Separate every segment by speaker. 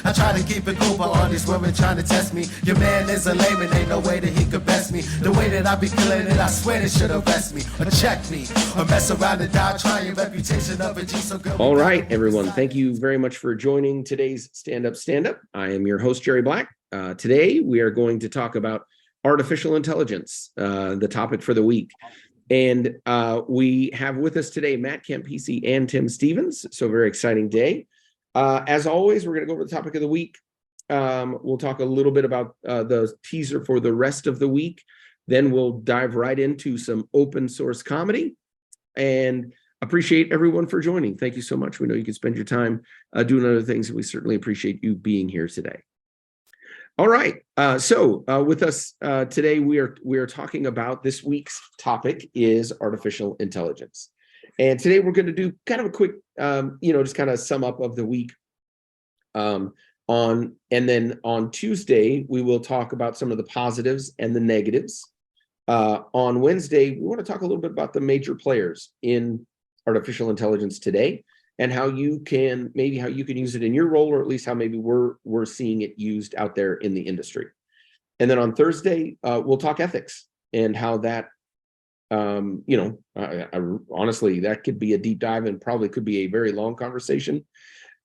Speaker 1: I try to keep it cool, but all these women trying to test me. Your man is a layman, ain't no way that he could best me. The way that I be killing it, I swear they should arrest me or check me or mess around and die trying reputation of a G. So good.
Speaker 2: All right, everyone. Thank you very much for joining today's Stand Up. I am your host, Jerry Black. Today, we are going to talk about artificial intelligence, the topic for the week. And we have with us today Matt Campisi and Tim Stevens. So very exciting day. As always, we're going to go over the topic of the week. We'll talk a little bit about the teaser for the rest of the week. Then we'll dive right into some open source comedy. And appreciate everyone for joining. Thank you so much. We know you can spend your time doing other things, and we certainly appreciate you being here today. All right. So with us today, we are talking about this week's topic is artificial intelligence. And today we're going to do kind of a quick, just kind of sum up of the week. And then on Tuesday, we will talk about some of the positives and the negatives. On Wednesday, we want to talk a little bit about the major players in artificial intelligence today, and how you can use it in your role, or at least how maybe we're seeing it used out there in the industry. And then on Thursday, we'll talk ethics and how that, honestly, that could be a deep dive and probably could be a very long conversation.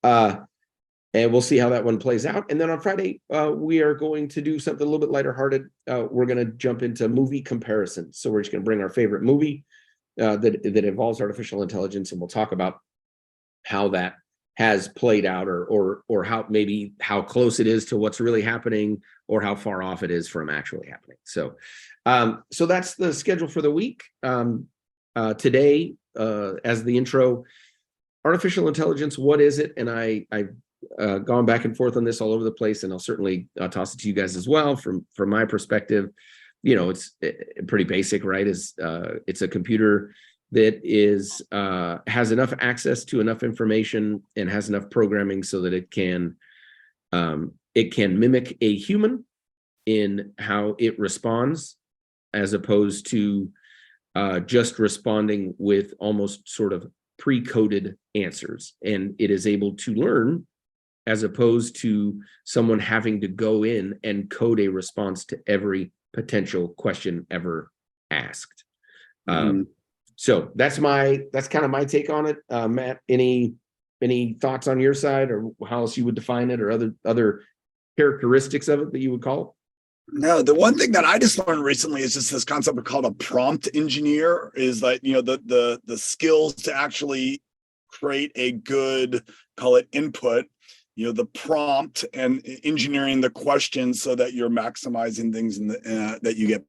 Speaker 2: And we'll see how that one plays out. And then on Friday, we are going to do something a little bit lighter hearted. We're going to jump into movie comparisons. So we're just going to bring our favorite movie that involves artificial intelligence, and we'll talk about how that has played out, or how close it is to what's really happening, or how far off it is from actually happening. So that's the schedule for the week. Today, as the intro, artificial intelligence, what is it? And I've gone back and forth on this all over the place, and I'll certainly toss it to you guys as well. From my perspective, it's pretty basic, right? It's a computer that has enough access to enough information and has enough programming so that it can mimic a human in how it responds, as opposed to just responding with almost sort of pre-coded answers. And it is able to learn, as opposed to someone having to go in and code a response to every potential question ever asked. So that's kind of my take on it. Matt, any thoughts on your side, or how else you would define it, or other characteristics of it that you would call it?
Speaker 3: No, the one thing that I just learned recently is just this concept called a prompt engineer. Is that the skills to actually create a good, call it input, the prompt, and engineering the questions so that you're maximizing things that you get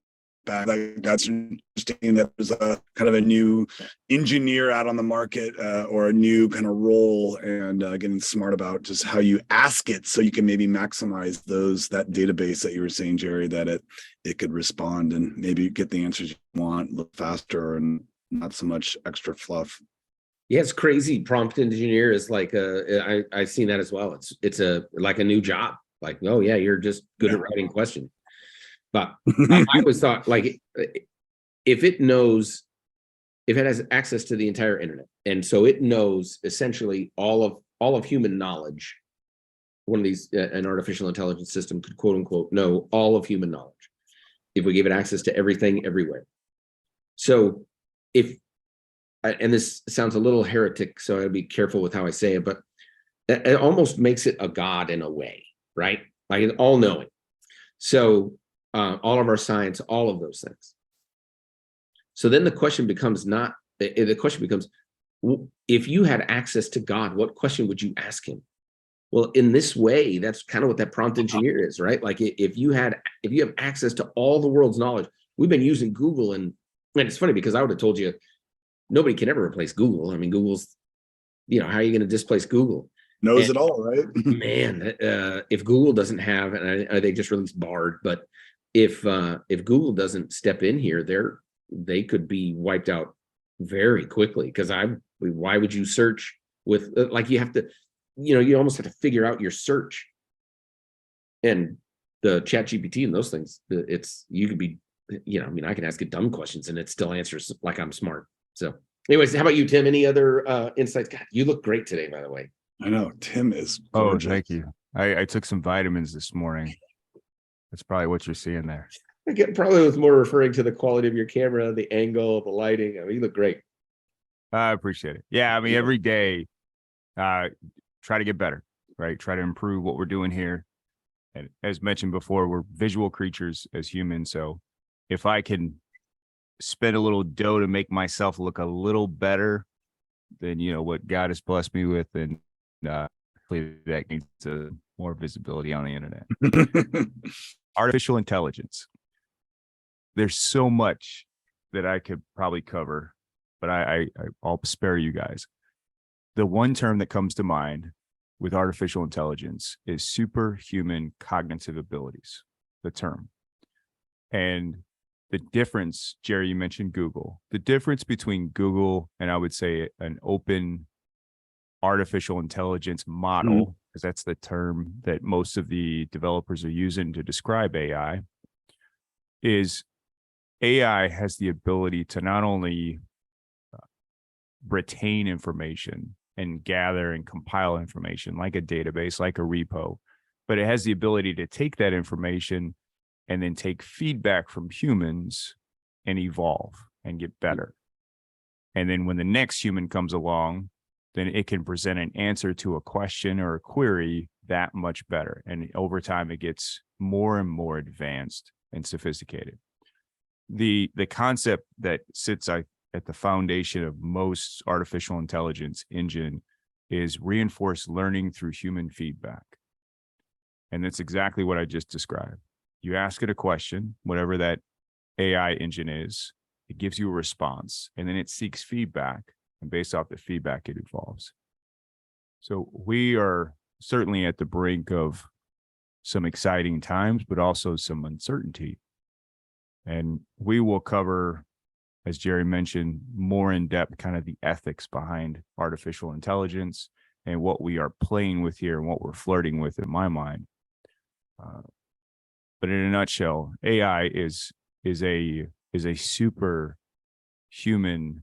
Speaker 3: back. That's interesting. That there's a kind of a new engineer out on the market, or a new kind of role, and getting smart about just how you ask it so you can maybe maximize that database that you were saying, Jerry, that it could respond and maybe get the answers you want a little faster and not so much extra fluff.
Speaker 2: Yeah, it's crazy. Prompt engineer is like I've seen that as well. It's like a new job. Like, oh yeah, you're just good at writing questions. But I always thought, like, if it has access to the entire internet, and so it knows essentially all of human knowledge, one of these, an artificial intelligence system could quote unquote know all of human knowledge if we gave it access to everything everywhere. So and this sounds a little heretic, so I'd be careful with how I say it, but it almost makes it a god in a way, right? Like, it's all knowing. So all of our science, all of those things. So then the question becomes if you had access to God, what question would you ask him? Well, in this way, that's kind of what that prompt engineer is, right? Like, if you have access to all the world's knowledge, we've been using Google, and it's funny because I would have told you nobody can ever replace Google. I mean, Google's, how are you going to displace Google?
Speaker 3: Knows it all, right?
Speaker 2: Man, if Google doesn't have, and they just released Bard, but if Google doesn't step in here, they could be wiped out very quickly. Because why would you search with, like, you have to, you almost have to figure out your search. And the chat GPT and those things, you could be, I can ask it dumb questions and it still answers like I'm smart. So anyways, how about you, Tim? Any other insights? God, you look great today, by the way.
Speaker 3: I know Tim is
Speaker 4: gorgeous.
Speaker 3: gorgeous.
Speaker 4: Thank you. I took some vitamins this morning. That's probably what you're seeing there.
Speaker 2: I get probably was more referring to the quality of your camera, the angle, the lighting. I mean, you look great.
Speaker 4: I appreciate it. Yeah, I mean, every day, try to get better, right? Try to improve what we're doing here. And as mentioned before, we're visual creatures as humans. So if I can spend a little dough to make myself look a little better than, what God has blessed me with, and hopefully that needs more visibility on the internet. Artificial intelligence. There's so much that I could probably cover, but I'll spare you guys. The one term that comes to mind with artificial intelligence is superhuman cognitive abilities, the term. And the difference, Jerry, you mentioned Google. The difference between Google and, I would say, an open artificial intelligence model, because that's the term that most of the developers are using to describe AI, is AI has the ability to not only retain information and gather and compile information like a database, like a repo, but it has the ability to take that information and then take feedback from humans and evolve and get better. And then when the next human comes along, then it can present an answer to a question or a query that much better. And over time, it gets more and more advanced and sophisticated. The concept that sits at the foundation of most artificial intelligence engine is reinforced learning through human feedback. And that's exactly what I just described. You ask it a question, whatever that AI engine is, it gives you a response, and then it seeks feedback, and based off the feedback, it evolves. So we are certainly at the brink of some exciting times, but also some uncertainty. And we will cover, as Jerry mentioned, more in depth, kind of the ethics behind artificial intelligence and what we are playing with here and what we're flirting with, in my mind. But in a nutshell, AI is a super human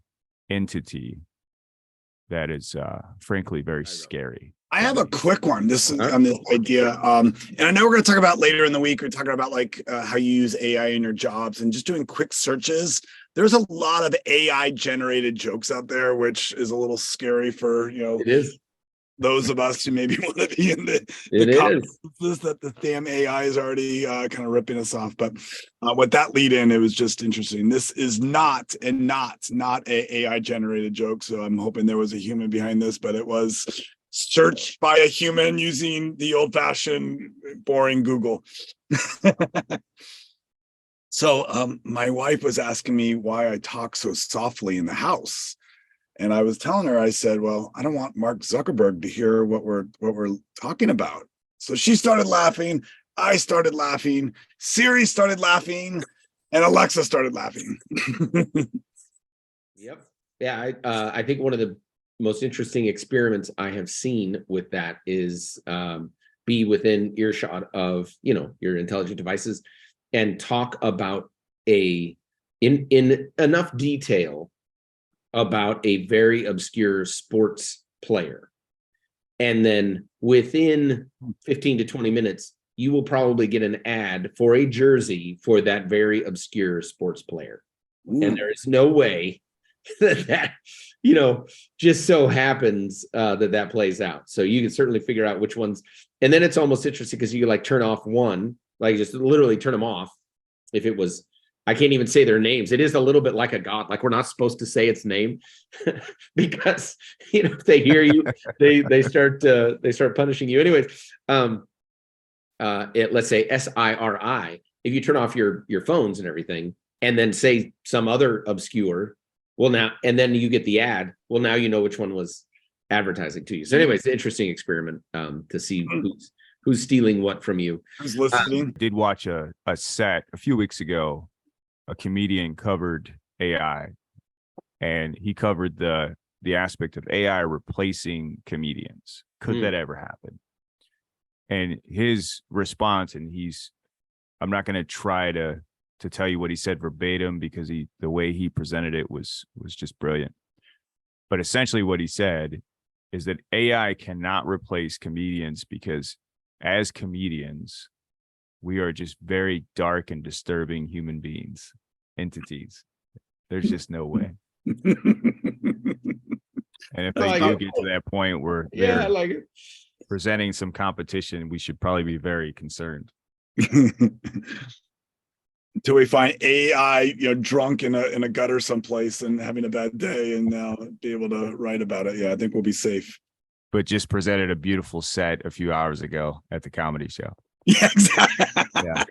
Speaker 4: entity that is frankly very scary.
Speaker 3: I have a quick one. This is on this idea. And I know we're going to talk about later in the week. We're talking about how you use AI in your jobs and just doing quick searches. There's a lot of AI generated jokes out there, which is a little scary for,
Speaker 2: It is.
Speaker 3: those of us who maybe want to be in the conferences that the damn AI is already kind of ripping us off. But with that lead in, it was just interesting. This is not a AI generated joke. So I'm hoping there was a human behind this, but it was searched by a human using the old fashioned boring Google. So my wife was asking me why I talk so softly in the house. And I was telling her, I said, well, I don't want Mark Zuckerberg to hear what we're talking about. So she started laughing. I started laughing. Siri started laughing. And Alexa started laughing.
Speaker 2: Yep. Yeah. I think one of the most interesting experiments I have seen with that is be within earshot of, your intelligent devices and talk about in enough detail about a very obscure sports player. And then within 15 to 20 minutes, you will probably get an ad for a jersey for that very obscure sports player. Ooh. And there is no way that just so happens that plays out. So you can certainly figure out which ones. And then it's almost interesting because you can turn off one, just literally turn them off. If it was, I can't even say their names. It is a little bit like a god. Like we're not supposed to say its name because if they hear you, they start punishing you. Anyways, let's say SIRI. If you turn off your phones and everything, and then say some other obscure, and then you get the ad. Well, now you know which one was advertising to you. So, anyways, interesting experiment to see who's stealing what from you.
Speaker 3: Who's listening?
Speaker 4: Did watch a set a few weeks ago. A comedian covered AI, and he covered the aspect of AI replacing comedians. Could that ever happen? And his response, and I'm not going to try to tell you what he said verbatim because the way he presented it was just brilliant. But essentially what he said is that AI cannot replace comedians because as comedians, we are just very dark and disturbing human beings, entities. There's just no way. And if
Speaker 2: I
Speaker 4: they
Speaker 2: like
Speaker 4: do
Speaker 2: it.
Speaker 4: get to that point where
Speaker 2: Yeah, I
Speaker 4: they're
Speaker 2: like it.
Speaker 4: presenting some competition, we should probably be very concerned.
Speaker 3: Until we find AI, drunk in a gutter someplace and having a bad day, and now be able to write about it. Yeah, I think we'll be safe.
Speaker 4: But just presented a beautiful set a few hours ago at the comedy show.
Speaker 3: Yeah, exactly.
Speaker 4: Yeah,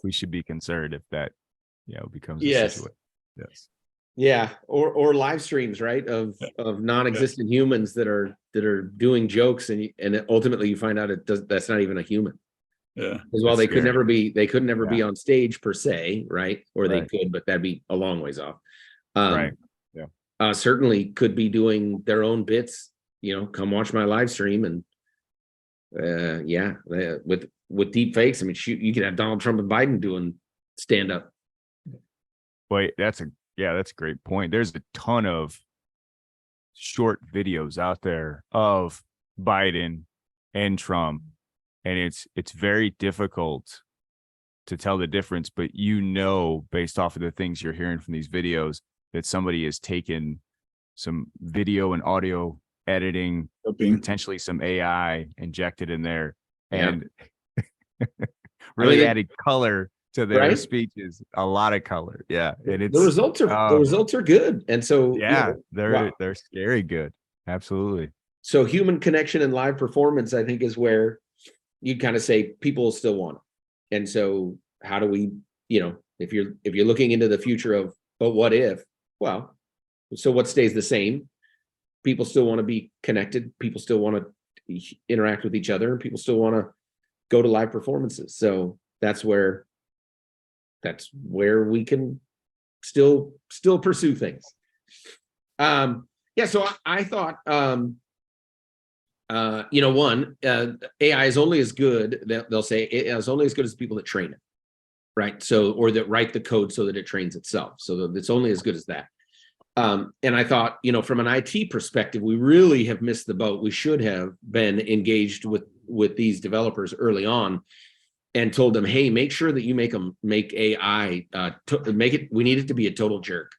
Speaker 4: we should be concerned if that, becomes a
Speaker 2: Yes.
Speaker 4: situation. Yes.
Speaker 2: Yeah, or live streams, right, of non-existent humans that are doing jokes, and ultimately you find out that's not even a human.
Speaker 3: Yeah.
Speaker 2: As well,
Speaker 4: That's
Speaker 2: they could
Speaker 4: scary.
Speaker 2: never be on stage per se, right? Or they
Speaker 4: Right.
Speaker 2: could, but that'd be a long ways off.
Speaker 4: Right.
Speaker 2: Certainly could be doing their own bits. Come watch my live stream, and with deep fakes. I mean, shoot, you could have Donald Trump and Biden doing stand up.
Speaker 4: Wait, that's a great point. There's a ton of short videos out there of Biden and Trump, and it's very difficult to tell the difference, but based off of the things you're hearing from these videos, that somebody has taken some video and audio editing, potentially some AI injected in there, and really added color to their speeches, a lot of color. Yeah. And
Speaker 2: the results are good. And so
Speaker 4: they're scary good. Absolutely.
Speaker 2: So human connection and live performance, I think, is where you kind of say people still want it. And so how do we, if you're looking into the future of, but what if, well, so what stays the same? People still want to be connected. People still want to interact with each other, and people still want to go to live performances. So that's where we can still pursue things. So I thought, AI is only as good, they'll say AI is only as good as the people that train it, right? So, or that write the code so that it trains itself. So that it's only as good as that. And I thought, from an IT perspective, we really have missed the boat. We should have been engaged with these developers early on and told them, hey, make sure that you make AI, we need it to be a total jerk.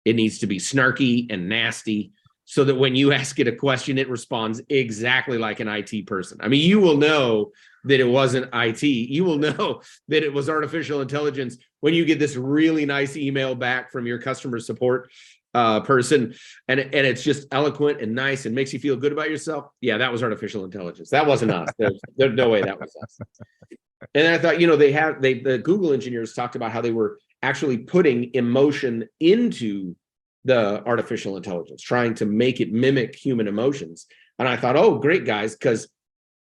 Speaker 2: It needs to be snarky and nasty, so that when you ask it a question, it responds exactly like an IT person. I mean, you will know that it wasn't IT. You will know that it was artificial intelligence when you get this really nice email back from your customer support person, and it's just eloquent and nice and makes you feel good about yourself. Yeah, that was artificial intelligence. That wasn't us. There's no way that was us. And I thought, the Google engineers talked about how they were actually putting emotion into the artificial intelligence, trying to make it mimic human emotions. And I thought, oh, great, guys, because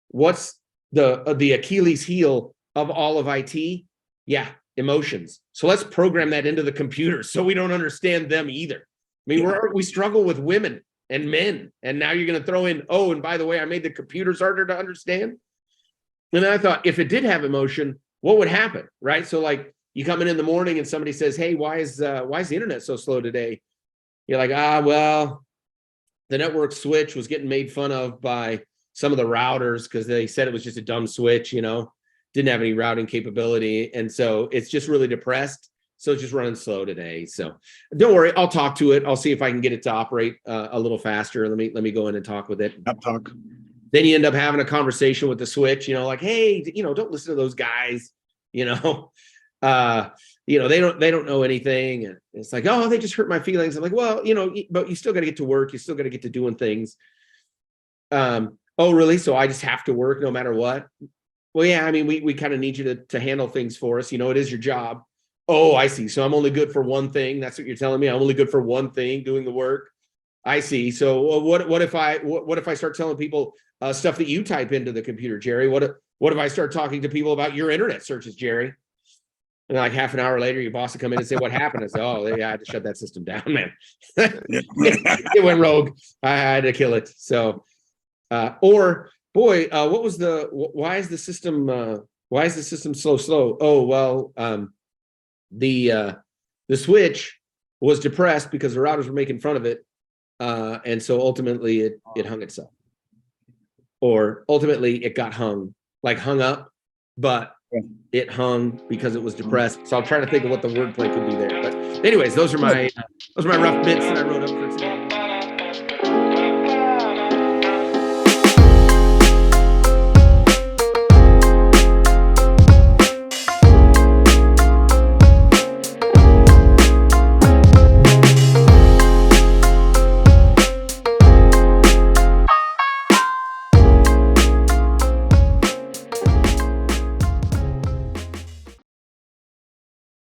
Speaker 2: what's the Achilles heel of all of IT? Yeah, emotions. So let's program that into the computer so we don't understand them either. I mean, we struggle with women and men, and now you're going to throw in, oh, and by the way, I made the computers harder to understand. And then I thought, if it did have emotion, what would happen, right? So like you come in the morning and somebody says, hey, why is the internet so slow today? You're like, well, the network switch was getting made fun of by some of the routers because they said it was just a dumb switch, didn't have any routing capability. And so it's just really depressed. So it's just running slow today. So don't worry, I'll talk to it. I'll see if I can get it to operate a little faster. Let me go in and talk with it.
Speaker 3: Talk.
Speaker 2: Then you end up having a conversation with the switch, like, hey, don't listen to those guys, they don't know anything. And it's like, oh, they just hurt my feelings. I'm like, well, but you still got to get to work. You still got to get to doing things. Oh, really? So I just have to work no matter what? Well, yeah, I mean, we kind of need you to handle things for us. It is your job. Oh, I see. So I'm only good for one thing. That's what you're telling me. I'm only good for one thing, doing the work. I see. So what if I start telling people stuff that you type into the computer, Jerry? What if I start talking to people about your internet searches, Jerry? And like half an hour later, your boss will come in and say, what happened? I say, oh, yeah, I had to shut that system down, man. It went rogue. I had to kill it. So, why is the system so slow? Oh, well, the switch was depressed because the routers were making fun of it. And so ultimately it hung itself, or ultimately it got hung like hung up, but it hung because it was depressed. So I'm trying to think of what the wordplay could be there. But anyways, those are my rough bits that I wrote up